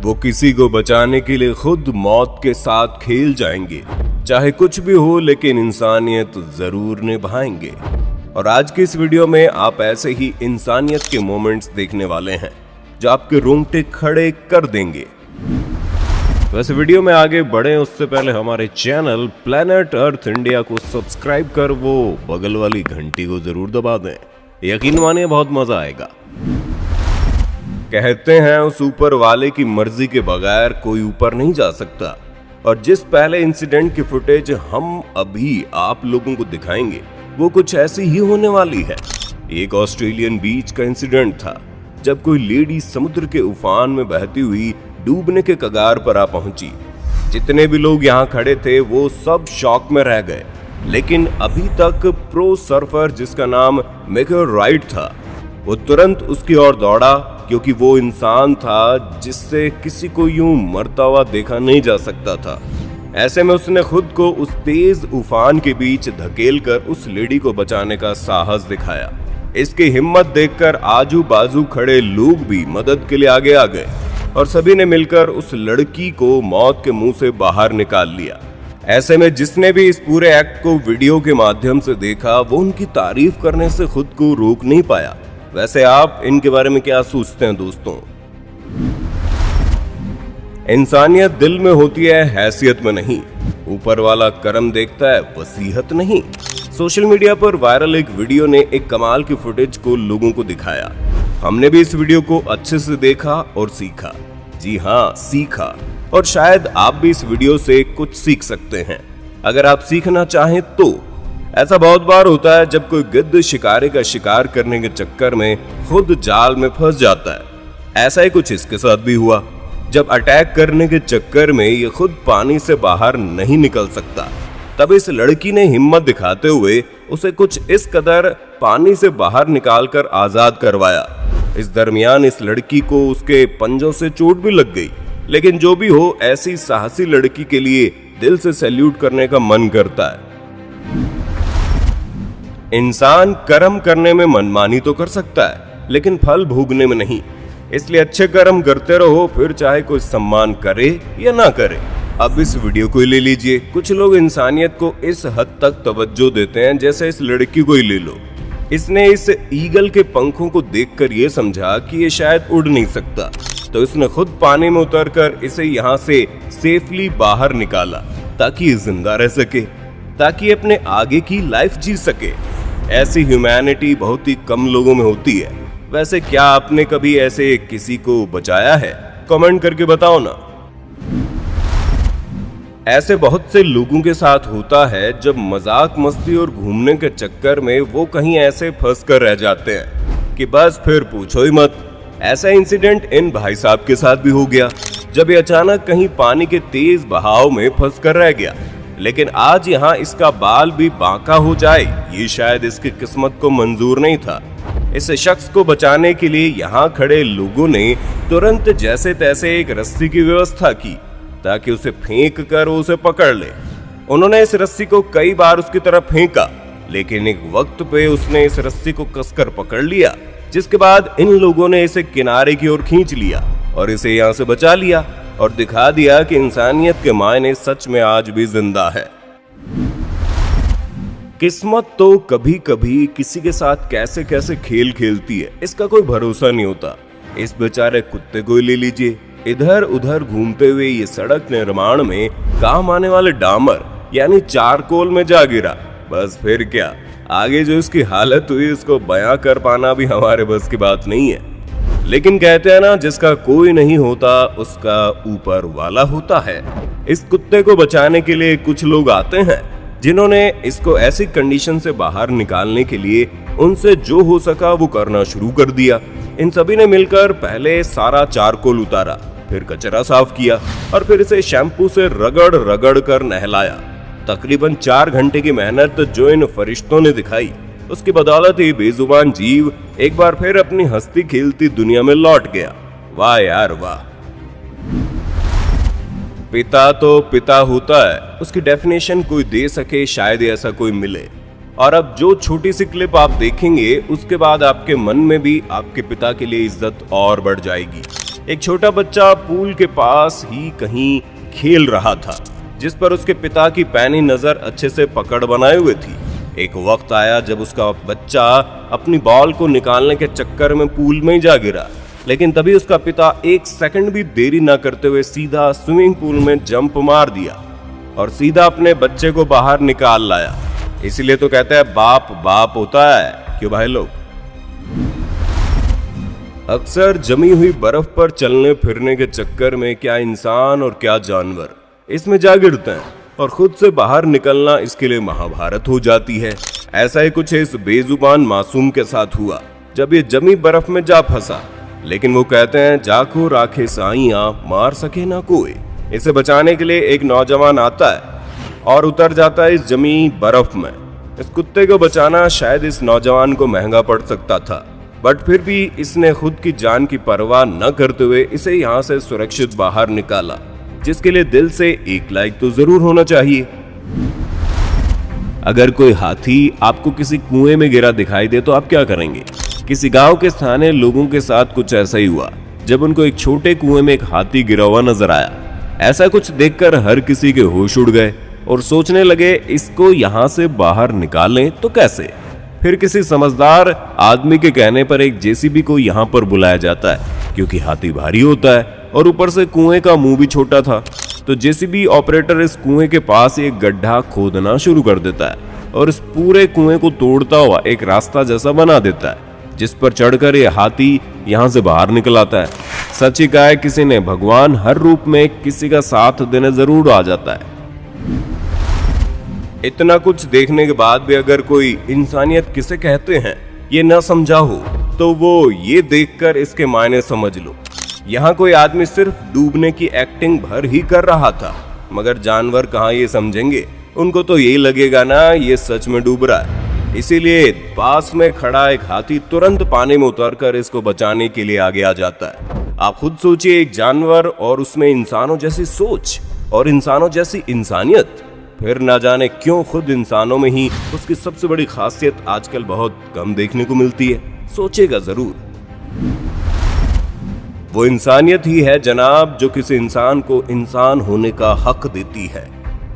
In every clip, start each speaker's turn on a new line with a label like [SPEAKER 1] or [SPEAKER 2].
[SPEAKER 1] वो किसी को बचाने के लिए खुद मौत के साथ खेल जाएंगे, चाहे कुछ भी हो, लेकिन इंसानियत जरूर निभाएंगे। और आज की इस वीडियो में आप ऐसे ही इंसानियत के मोमेंट्स देखने वाले हैं जो आपके रोंगटे खड़े कर देंगे। वैसे वीडियो में आगे बढ़े उससे पहले हमारे चैनल प्लैनेट अर्थ इंडिया को सब्सक्राइब कर वो बगल वाली घंटी को जरूर दबा दें। यकीन मानिए बहुत मजा आएगा। कहते हैं उस ऊपर वाले की मर्जी के बगैर कोई ऊपर नहीं जा सकता। और जिस पहले इंसिडेंट की फुटेज हम अभी आप लोगों को दिखाएंगे वो कुछ ऐसी ही होने वाली है। एक ऑस्ट्रेलियन बीच का इंसिडेंट था जब कोई लेडी समुद्र के उफान में बहती हुई डूबने के कगार पर आ पहुंची। जितने भी लोग यहाँ खड़े थे वो सब शॉक में रह गए, लेकिन अभी तक प्रो सर्फर जिसका नाम मेकर राइट था वो तुरंत उसकी ओर दौड़ा, क्योंकि वो इंसान था जिससे किसी को यूं मरता हुआ देखा नहीं जा सकता था। ऐसे में उसने खुद को उस तेज उफान के बीच धकेलकर उस लेडी को बचाने का साहस दिखाया। इसकी हिम्मत देखकर आजू बाजू खड़े लोग भी मदद के लिए आगे आ गए और सभी ने मिलकर उस लड़की को मौत के मुंह से बाहर निकाल लिया। ऐसे में जिसने भी इस पूरे एक्ट को वीडियो के माध्यम से देखा वो उनकी तारीफ करने से खुद को रोक नहीं पाया। वैसे आप इनके बारे में क्या सोचते हैं दोस्तों? इंसानियत दिल में होती है, हैसियत में नहीं। ऊपर वाला करम देखता है, वसीहत नहीं। सोशल मीडिया पर वायरल एक वीडियो ने एक कमाल की फुटेज को लोगों को दिखाया। हमने भी इस वीडियो को अच्छे से देखा और सीखा। जी हाँ, सीखा। और शायद आप भी इस वीडियो से कुछ सीख सकते हैं अगर आप सीखना चाहें तो। ऐसा बहुत बार होता है जब कोई गिद्ध शिकारी का शिकार करने के चक्कर में खुद जाल में फंस जाता है। ऐसा ही कुछ इसके साथ भी हुआ। जब अटैक करने के चक्कर में ये खुद पानी से बाहर नहीं निकल सकता, तब इस लड़की ने हिम्मत दिखाते हुए उसे कुछ इस कदर पानी से बाहर निकालकर आजाद करवाया। इस दरमियान इस लड़की को उसके पंजों से चोट भी लग गई, लेकिन जो भी हो, ऐसी साहसी लड़की के लिए दिल से सैल्यूट करने का मन करता है। इंसान कर्म करने में मनमानी तो कर सकता है, लेकिन फल भोगने में नहीं। इसलिए अच्छे कर्म करते रहो, फिर चाहे कोई सम्मान करे या ना करे। अब इस वीडियो को ही ले लीजिए। कुछ लोग इंसानियत को इस हद तक तवज्जो देते हैं, जैसे इस लड़की को ही ले लो। इसने इस ईगल के पंखों को देखकर ये समझा कि ये शायद उड़ नहीं सकता, तो इसने खुद पानी में उतरकर इसे यहाँ से सेफली बाहर निकाला ताकि ये जिंदा रह सके, ताकि अपने आगे की लाइफ जी सके। ऐसी ह्यूमैनिटी बहुत ही कम लोगों में होती है। वैसे क्या आपने कभी ऐसे किसी को बचाया है? कमेंट करके बताओ ना। ऐसे बहुत से लोगों के साथ होता है जब मजाक मस्ती और घूमने के चक्कर में वो कहीं ऐसे फंस कर रह जाते हैं कि बस फिर पूछो ही मत। ऐसा इंसिडेंट इन भाई साहब के साथ भी हो गया जब ये अचानक कहीं पानी के तेज बहाव में फंस कर रह गया। लेकिन आज यहाँ इसका बाल भी बांका हो जाए ये शायद इसकी किस्मत को मंजूर नहीं था। इस शख्स को बचाने के लिए यहाँ खड़े लोगों ने तुरंत जैसे तैसे एक रस्सी की व्यवस्था की ताकि उसे फेंक कर उसे पकड़ ले। उन्होंने इस रस्सी को कई बार उसकी तरफ फेंका, लेकिन एक वक्त पे उसने इस रस्सी को कसकर पकड़ लिया, जिसके बाद इन लोगों ने इसे किनारे की ओर खींच लिया और इसे यहाँ से बचा लिया और दिखा दिया कि इंसानियत के मायने सच में आज भी जिंदा है। किस्मत तो कभी कभी किसी के साथ कैसे कैसे खेल खेलती है, इसका कोई भरोसा नहीं होता। इस बेचारे कुत्ते को ही ले लीजिए। इधर उधर घूमते हुए ये सड़क निर्माण में काम आने वाले डामर यानी चारकोल में जा गिरा। बस फिर क्या, आगे जो इसकी हालत हुई उसको बयां कर पाना भी हमारे बस की बात नहीं है। लेकिन कहते हैं ना, जिसका कोई नहीं होता उसका ऊपर वाला होता है। इस कुत्ते को बचाने के लिए कुछ लोग आते हैं जिन्होंने इसको ऐसी कंडीशन से बाहर निकालने के लिए उनसे जो हो सका वो करना शुरू कर दिया। इन सभी ने मिलकर पहले सारा चारकोल उतारा, फिर कचरा साफ किया और फिर इसे शैम्पू से रगड़ रगड़ कर नहलाया। तकरीबन 4 घंटे की मेहनत जो इन फरिश्तों ने दिखाई, उसकी बदौलत ही बेजुबान जीव एक बार फिर अपनी हंसती खेलती दुनिया में लौट गया। वाह यार वाह। पिता तो पिता होता है, उसकी डेफिनेशन कोई दे सके शायद ऐसा कोई मिले। और अब जो छोटी सी क्लिप आप देखेंगे उसके बाद आपके मन में भी आपके पिता के लिए इज्जत और बढ़ जाएगी। एक छोटा बच्चा पूल के पास ही कहीं खेल रहा था, जिस पर उसके पिता की पैनी नजर अच्छे से पकड़ बनाए हुए थी। एक वक्त आया जब उसका बच्चा अपनी बॉल को निकालने के चक्कर में पूल में ही जा गिरा, लेकिन तभी उसका पिता 1 सेकंड भी देरी न करते हुए सीधा स्विमिंग पूल में जंप मार दिया और सीधा अपने बच्चे को बाहर निकाल लाया। इसीलिए तो कहते हैं बाप बाप होता है, क्यों भाई लोग। अक्सर जमी हुई बर्फ पर चलने फिरने के चक्कर में क्या इंसान और क्या जानवर इसमें जा गिरते हैं और खुद से बाहर निकलना इसके लिए महाभारत हो जाती है। ऐसा ही कुछ इस बेजुबान मासूम के साथ हुआ जब ये जमी बर्फ में जा फंसा, लेकिन वो कहते हैं जाको राखे साइयां मार सके ना कोई। इसे बचाने के लिए एक नौजवान आता है और उतर जाता है इस जमी बर्फ में। इस कुत्ते को बचाना शायद इस नौजवान को महंगा पड़ सकता था, बट फिर भी इसने खुद की जान की परवाह न करते हुए इसे यहाँ से सुरक्षित बाहर निकाला, जिसके लिए दिल से 1 लाइक तो जरूर होना चाहिए। अगर कोई हाथी आपको किसी कुएं में गिरा दिखाई दे तो आप क्या करेंगे? किसी गांव के स्थानीय लोगों के साथ कुछ ऐसा ही हुआ जब उनको एक छोटे कुएं में एक हाथी गिरा हुआ नजर आया। ऐसा कुछ देखकर हर किसी के होश उड़ गए और सोचने लगे इसको यहाँ से बाहर निकालें तो कैसे। फिर किसी समझदार आदमी के कहने पर एक जेसीबी को यहाँ पर बुलाया जाता है, क्योंकि हाथी भारी होता है और ऊपर से कुएं का मुंह भी छोटा था। तो जेसीबी ऑपरेटर इस कुएं के पास एक गड्ढा खोदना शुरू कर देता है और इस पूरे कुएं को तोड़ता हुआ एक रास्ता जैसा बना देता है, जिस पर चढ़कर ये हाथी यहाँ से बाहर निकल आता है। सच ही कहा है किसी ने, भगवान हर रूप में किसी का साथ देने जरूर आ जाता है। इतना कुछ देखने के बाद भी अगर कोई इंसानियत किसे कहते हैं ये ना समझा हो तो वो ये देखकर इसके मायने समझ लो। यहाँ कोई आदमी सिर्फ डूबने की एक्टिंग भर ही कर रहा था, मगर जानवर कहाँ ये समझेंगे। उनको तो यही लगेगा ना ये सच में डूब रहा है। इसीलिए पास में खड़ा एक हाथी तुरंत पानी में उतरकर इसको बचाने के लिए आगे आ जाता है। आप खुद सोचिए, एक जानवर और उसमें इंसानों जैसी सोच और इंसानों जैसी इंसानियत। फिर ना जाने क्यों खुद इंसानों में ही उसकी सबसे बड़ी खासियत आजकल बहुत कम देखने को मिलती है। सोचेगा जरूर। वो इंसानियत ही है जनाब जो किसी इंसान को इंसान होने का हक देती है,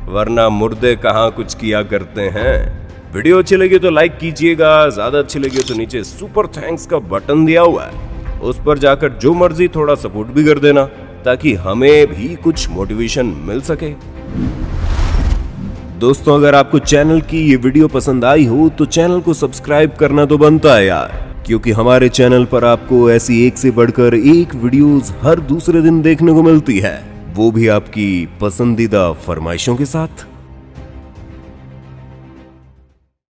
[SPEAKER 1] वरना मुर्दे कहाँ कुछ किया करते हैं। वीडियो अच्छी लगी तो लाइक कीजिएगा, ज्यादा अच्छी लगी तो नीचे सुपर थैंक्स का बटन दिया हुआ है, उस पर जाकर जो मर्जी थोड़ा सपोर्ट भी कर देना, ताकि हमें भी कुछ मोटिवेशन मिल सके। दोस्तों, अगर आपको चैनल की ये वीडियो पसंद आई हो तो चैनल को सब्सक्राइब करना तो बनता है यार, क्योंकि हमारे चैनल पर आपको ऐसी एक से बढ़कर एक वीडियोस हर दूसरे दिन देखने को मिलती है, वो भी आपकी पसंदीदा फरमाइशों के साथ।